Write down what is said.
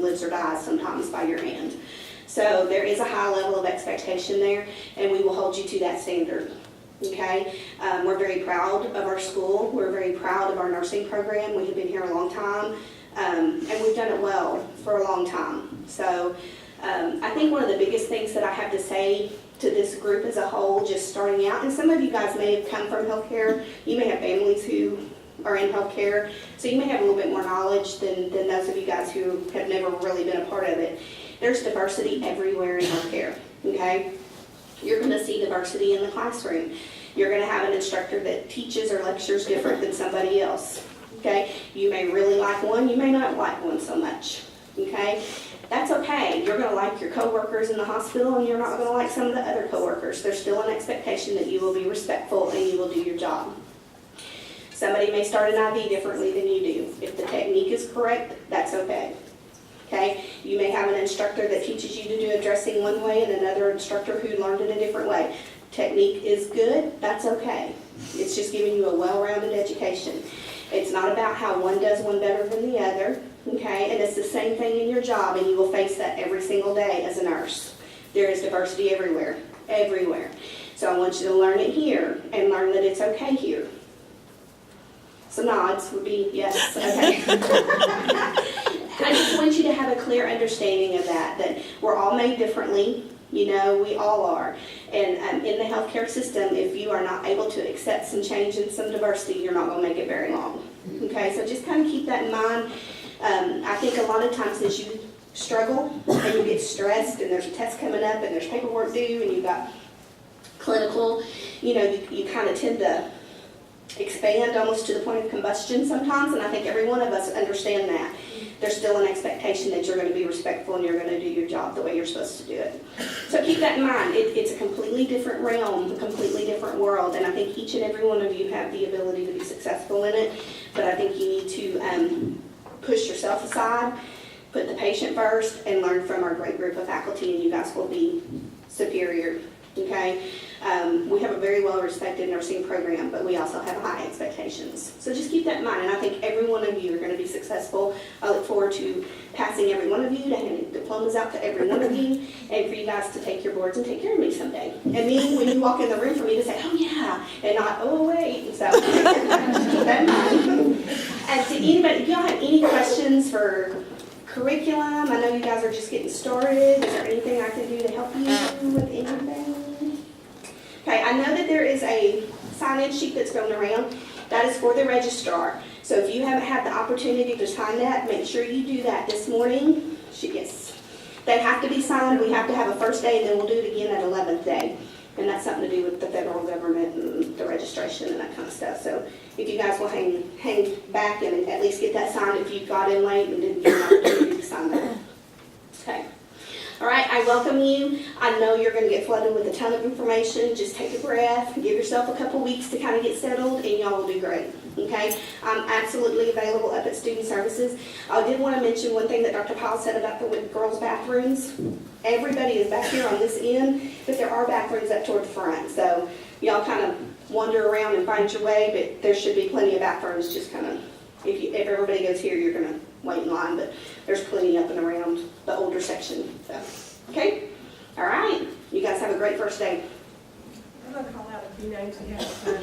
lives or dies sometimes by your hand. So there is a high level of expectation there, and we will hold you to that standard. Okay, we're very proud of our school. We're very proud of our nursing program. We have been here a long time, and we've done it well for a long time. So I think one of the biggest things that I have to say to this group as a whole, just starting out, and some of you guys may have come from healthcare. You may have families who are in healthcare, so you may have a little bit more knowledge than those of you guys who have never really been a part of it. There's diversity everywhere in healthcare, okay? You're going to see diversity in the classroom. You're going to have an instructor that teaches or lectures different than somebody else, okay? You may really like one, you may not like one so much, okay? That's okay. You're going to like your coworkers in the hospital, and you're not going to like some of the other coworkers. There's still an expectation that you will be respectful and you will do your job. Somebody may start an IV differently than you do. If the technique is correct, that's okay. Okay? You may have an instructor that teaches you to do a dressing one way and another instructor who learned it a different way. Technique is good, that's okay. It's just giving you a well-rounded education. It's not about how one does one better than the other, okay? And it's the same thing in your job, and you will face that every single day as a nurse. There is diversity everywhere, everywhere. So I want you to learn it here and learn that it's okay here. Some nods would be yes, okay. I just want you to have a clear understanding of that we're all made differently. You know, we all are. And in the healthcare system, if you are not able to accept some change and some diversity, you're not going to make it very long. Okay, so just kind of keep that in mind. I think a lot of times as you struggle and you get stressed and there's a test coming up and there's paperwork due and you've got clinical, you know, you kind of tend to expand almost to the point of combustion sometimes, and I think every one of us understand that. There's still an expectation that you're going to be respectful and you're going to do your job the way you're supposed to do it. So keep that in mind. It's a completely different realm, a completely different world, and I think each and every one of you have the ability to be successful in it, but I think you need to push yourself aside, put the patient first, and learn from our great group of faculty, and you guys will be superior. Okay, we have a very well-respected nursing program, but we also have high expectations. So just keep that in mind, and I think every one of you are going to be successful. I look forward to passing every one of you, to handing diplomas out to every one of you, and for you guys to take your boards and take care of me someday. And me, when you walk in the room, for me to say, oh yeah, and not, oh wait. So keep that in mind. And to anybody, if y'all have any questions for curriculum, I know you guys are just getting started. Is there anything I can do to help you with anything? Okay, I know that there is a sign-in sheet that's going around. That is for the registrar. So if you haven't had the opportunity to sign that, make sure you do that this morning. Yes. They have to be signed. We have to have a first day, and then we'll do it again at 11th day. And that's something to do with the federal government and the registration and that kind of stuff. So if you guys will hang back and at least get that signed if you got in late and didn't get an opportunity to sign that. Okay. All right, I welcome you. I know you're going to get flooded with a ton of information. Just take a breath, give yourself a couple weeks to kind of get settled, and y'all will do great. Okay, I'm absolutely available up at Student Services. I did want to mention one thing that Dr. Powell said about the girls' bathrooms. Everybody is back here on this end, but there are bathrooms up toward the front. So y'all kind of wander around and find your way, but there should be plenty of bathrooms. Just kind of, if everybody goes here, you're going to wait in line, but there's plenty up and around the older section. So, okay? All right. You guys have a great first day. I'm going to call out a few names we have.